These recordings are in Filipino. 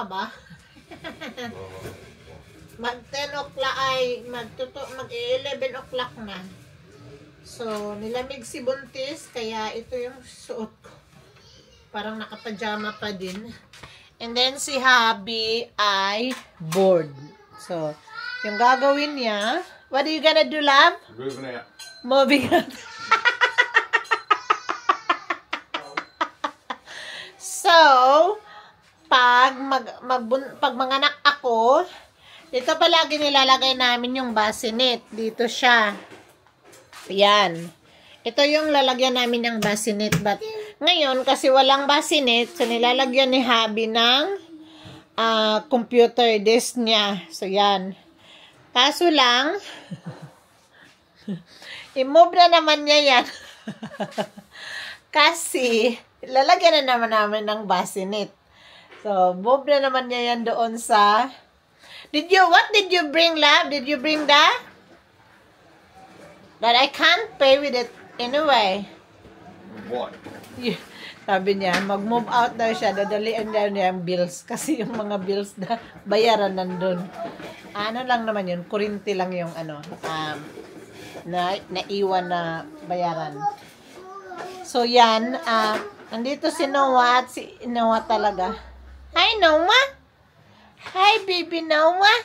ba? Mag 10 o'clock ay mag-11 o'clock na. So, nilamig si Buntis, kaya ito yung suot ko. Parang nakapajama pa din. And then si Habi ay bored. So, yung gagawin niya, what are you gonna do, love? Moving out. Moving out. So, pag manganak ako, dito palagi nilalagay namin yung bassinet. Dito siya. Yan. Ito yung lalagyan namin ng bassinet. But, ngayon, kasi walang bassinet, so nilalagyan ni Habi ng computer disk niya. So, yan. Kaso lang, i-move na naman niya yan. Kasi, lalagyan na naman namin ng bassinet. So, move na naman niya yan doon sa... What did you bring, love? Did you bring that? But I can't pay with it anyway. What? Sabi niya, mag-move out daw siya, dadalian daw niya yung bills. Kasi yung mga bills na bayaran nandun. Ano lang naman yun, kurinti lang yung naiwan na bayaran. So yan, nandito si Noah at si Noah talaga. Hi, Noah! Hi, baby Noah!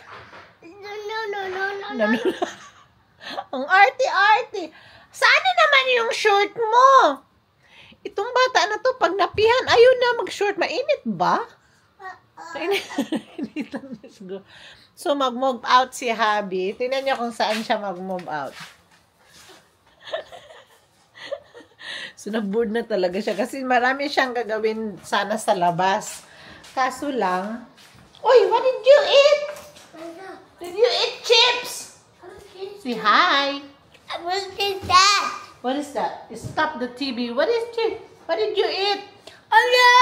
No. Ang arty-arty. Saan na naman yung short mo? Itong bata na to, pag napihan, ayaw na mag-short. Mainit ba? Mainit lang. So, mag-move out si Habi. Tingnan niyo kung saan siya mag-move out. So, na-bored na talaga siya. Kasi marami siyang gagawin sana sa labas. Kaso lang, Uy, what did you eat? Did you eat chips? Say hi. What is that? What is that? Stop the TV. What is chips? What did you eat? Oh no!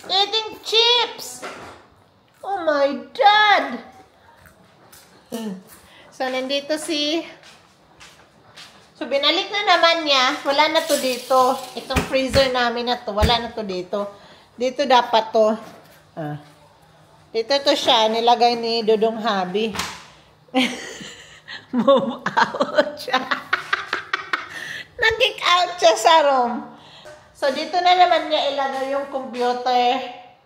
Eating chips. Oh my dad. So, nandito So, binalik na naman niya. Wala na to dito. Itong freezer namin na to. Wala na to dito. Dito dapat to. Dito to siya. Nilagay ni Dodong Habi. Move out siya. Nag-kick out siya sa room. So, dito na naman niya ilagay yung computer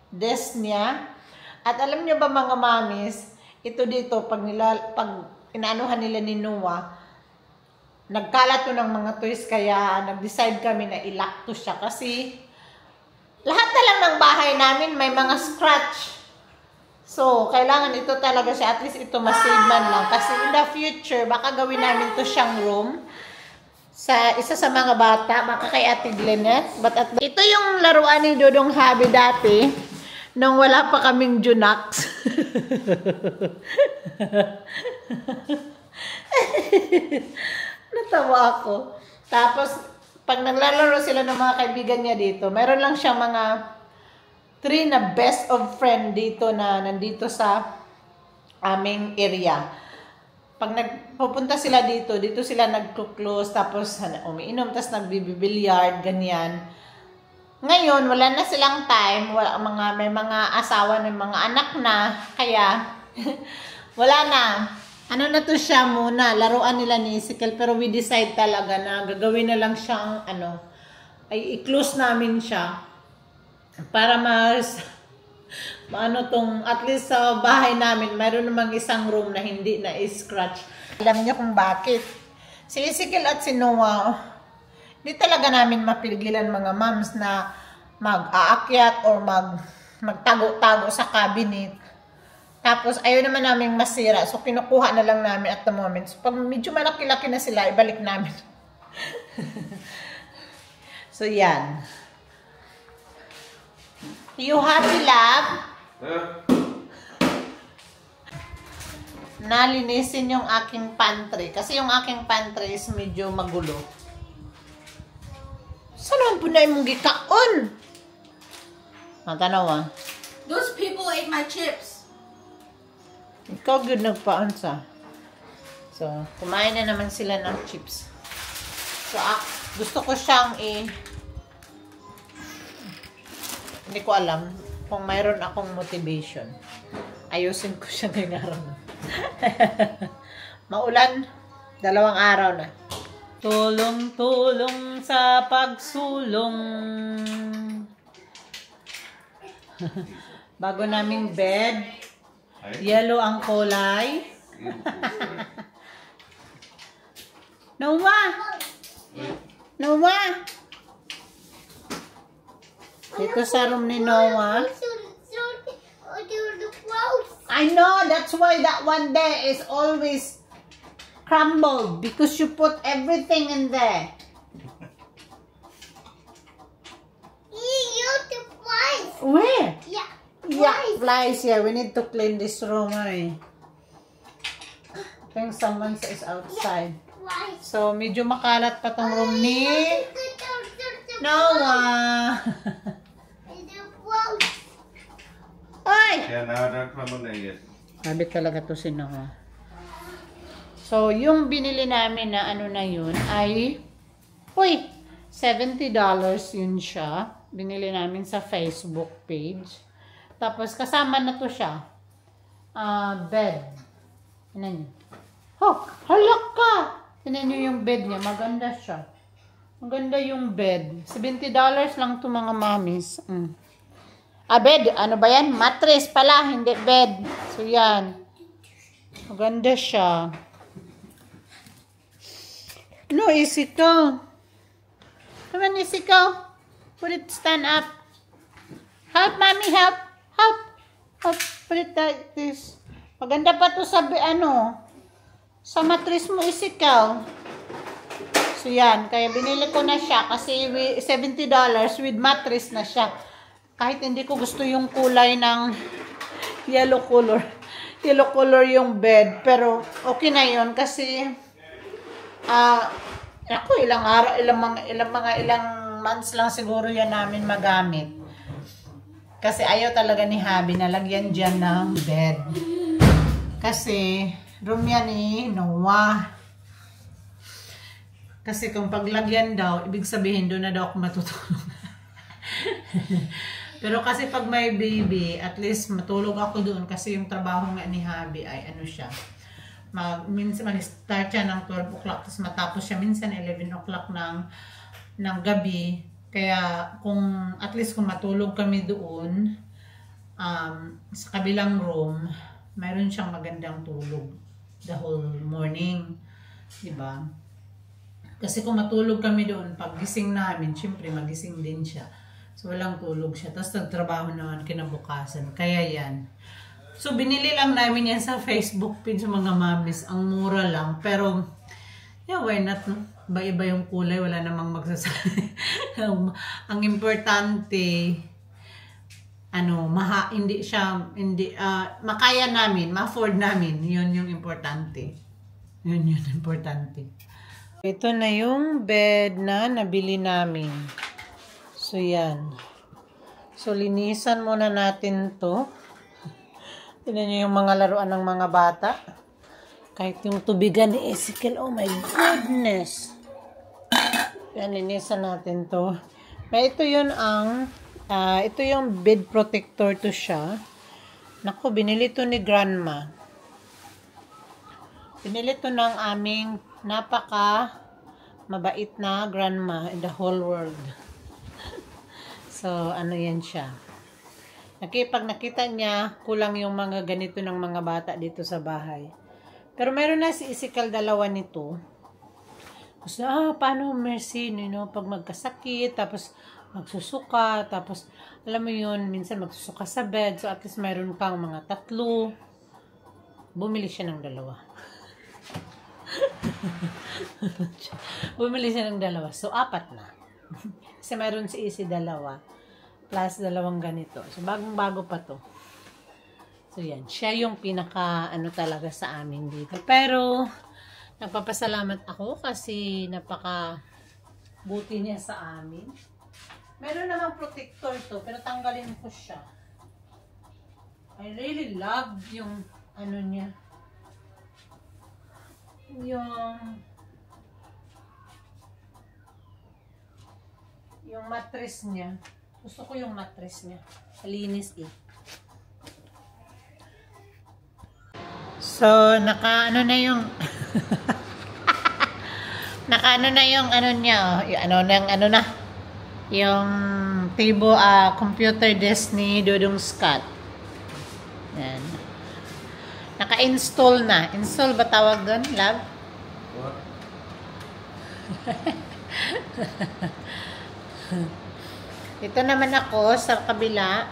desk niya. At alam niyo ba mga mamis, ito dito, pag inaanuhan nila ni Noah, nagkalat to ng mga toys, kaya nag-decide kami na i-lock to siya. Kasi, lahat na lang ng bahay namin may mga scratch. So, kailangan ito talaga siya. At least ito masave man lang. Kasi in the future, baka gawin namin to siyang room. Sa isa sa mga bata, baka kay Ate Glenette. Ito yung laruan ni Dodong Habi dati, nung wala pa kaming Junax. Natawa ako. Tapos, pag naglalaro sila ng mga kaibigan niya dito, meron lang siyang mga 3 na best of friend dito na nandito sa aming area. Pag nagpupunta sila dito sila nagko-close, tapos umiinom, tapos nagbibilyard, ganyan. Ngayon, wala na silang time, may mga asawa, may mga anak na, kaya wala na. Ano na to siya muna, laruan nila ni Ezekiel, pero we decide talaga na gagawin na lang siyang, ay i-close namin siya. Para at least sa bahay namin, mayroon namang isang room na hindi na scratch. Alam niyo kung bakit. Si Ezekiel at si Noah, di talaga namin mapigilan mga moms na mag-aakyat or magtago-tago sa cabinet. Tapos, ayaw naman namin masira. So, kinukuha na lang namin at the moment. So, pag medyo malaki-laki na sila, ibalik namin. So, yan. You happy, love? Nalinisin yung aking pantry. Kasi yung aking pantry is medyo magulo. Saan naman po na yung gikaon? Matanaw. Those people ate my chips. Ikaw good nagpaansa. So, kumain na naman sila ng chips. So, gusto ko siyang hindi ko alam. kung mayroon akong motivation. Ayusin ko siya ngayong araw na. Maulan, 2 araw na. Tulong-tulong sa pagsulong. Bago naming bed. Yellow ang kulay. Noah! Noah! Dito sa room ni Noah. I know, that's why that one there is always crumbled because you put everything in there. Where? Yeah. Yeah, flies. Yeah, we need to clean this room. I think someone is outside. So, medyo makalat pa tong room ni Noah. Ay! Yeah, now don't come on there yet. Sabi talaga to si Noah. So, yung binili namin na ano na yun ay, uy, $70 yun siya. Binili namin sa Facebook page. Tapos, kasama na to siya. Bed. Tignan nyo. Oh, halak ka! Tignan nyo yung bed niya. Maganda siya. Maganda yung bed. $70 lang to mga mamis. Bed. Ano ba yan? Mattress pala. Hindi bed. So, yan. Maganda siya. No, Isiko. Come on, Isiko. Put it, stand up. Help, mommy, help. Help. Help. Put it like this. Maganda pa to sa, sa mattress mo, Isiko. So, yan. Kaya binili ko na siya kasi $70 with mattress na siya. Kahit hindi ko gusto yung kulay ng yellow color. Yellow color yung bed. Pero, okay na yun kasi ako, ilang months lang siguro yan namin magamit. Kasi ayaw talaga ni Habi na lagyan dyan ng bed. Kasi, room yan ni Noah. Kasi kung paglagyan daw, ibig sabihin doon na daw ako matutulog. Pero kasi pag may baby, at least matulog ako doon kasi yung trabaho nga ni Habi ay ano siya. Minsan mag-start siya ng 12 o'clock tapos matapos siya minsan 11 o'clock ng gabi. Kaya kung at least kung matulog kami doon sa kabilang room, mayroon siyang magandang tulog the whole morning. Diba? Kasi kung matulog kami doon, pag gising namin, syempre magising din siya. So walang tulog siya. Tapos nagtrabaho naman kinabukasan. Kaya yan. So, binili lang namin yan sa Facebook page sa mga mamis. Ang mura lang. Pero, yeah, why not, no? Iba-iba yung kulay. Wala namang magsasabi. Ang importante, makaya namin, ma-afford namin. Yun yung importante. Yun importante. Ito na yung bed na nabili namin. So, yan. So, linisan muna natin to. Tignan nyo yung mga laruan ng mga bata. Kahit yung tubigan ni Ezekiel. Oh my goodness. Yan, linisan natin to. Ito yun ito yung bed protector to siya. Naku, binili to ni Grandma. Binili to ng aming mabait na grandma in the whole world. So, ano yan siya. Pag nakita niya, kulang yung mga ganito ng mga bata dito sa bahay. Pero meron na si Ezekiel 2 nito. Tapos, paano Mercy, pag magkasakit, tapos magsusuka, tapos, alam mo yun, minsan magsusuka sa bed, so at least meron kang mga 3. Bumili siya ng 2. Bumili siya ng 2. So, 4 na. Kasi meron si Izzy 2. Plus 2 ganito. So, bagong-bago pa to. So, yan. Siya yung pinaka, talaga sa amin dito. Pero, nagpapasalamat ako kasi napaka-buti niya sa amin. Meron namang protector to, pero tanggalin ko siya. I really love yung, niya. Yung mattress niya. Gusto ko yung mattress niya. Malinis eh. So, naka-ano na yung naka-ano na yung ano niya, oh. Yung ano na. Yung computer desk ni Dodong Scott. Yan. Naka-install na. Install ba tawag doon, love? What? Ito naman ako sa kabila.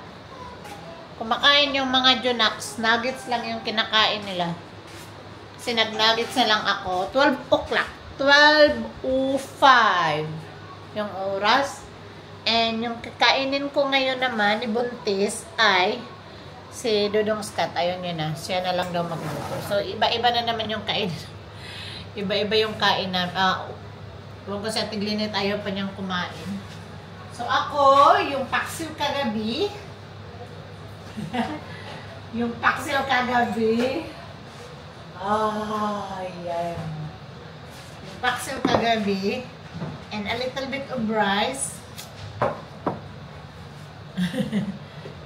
Kumakain yung mga Junax. Nuggets lang yung kinakain nila. Kasi nag-nuggets na lang ako. 12 o'clock. 12:05 yung oras. And yung kakainin ko ngayon naman, ibuntis, ay si Dodong Scott. Ayun yun na. Siya na lang daw magluto. So, iba-iba na naman yung kain. Iba-iba yung kain na. Huwag ko sa tiglinit, ayaw pa niyang kumain. So, ako, yung paksiw kagabi. Yung paksiw kagabi. Yan. Yung paksiw kagabi. And a little bit of rice.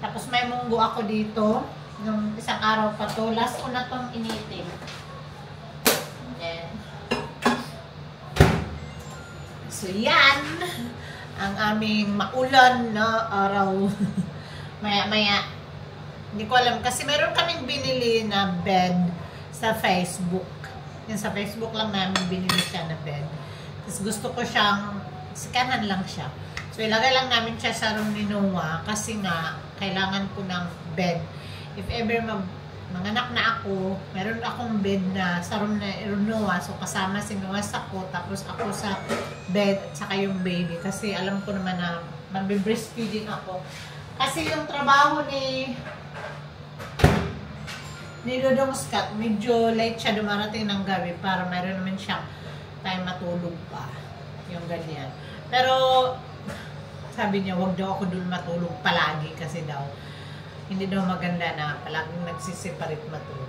Tapos may munggo ako dito. Yung isang araw pa to. Last ko na tong initin. Then, so, yan. Ang aming maulan na araw. Maya-maya. Hindi ko alam. Kasi meron kaming binili na bed sa Facebook. Yan sa Facebook lang namin binili siya na bed. Tapos gusto ko siyang, sikanan lang siya. So, ilagay lang namin siya sa room ni Noah kasi nga, kailangan ko ng bed. If ever manganak na ako, meron akong bed na sa room ni Noah. So, kasama si Noah sa ko, tapos ako sa bed, at saka yung baby. Kasi alam ko naman na magbe-breastfeeding ako. Kasi yung trabaho ni Dodong Scott, medyo late siya dumarating ng gabi para meron naman siyang time matulog pa. Yung ganyan. Pero, sabi niya, wag daw ako dun matulog palagi kasi daw, hindi daw maganda na palaging nagsiseparate matulog.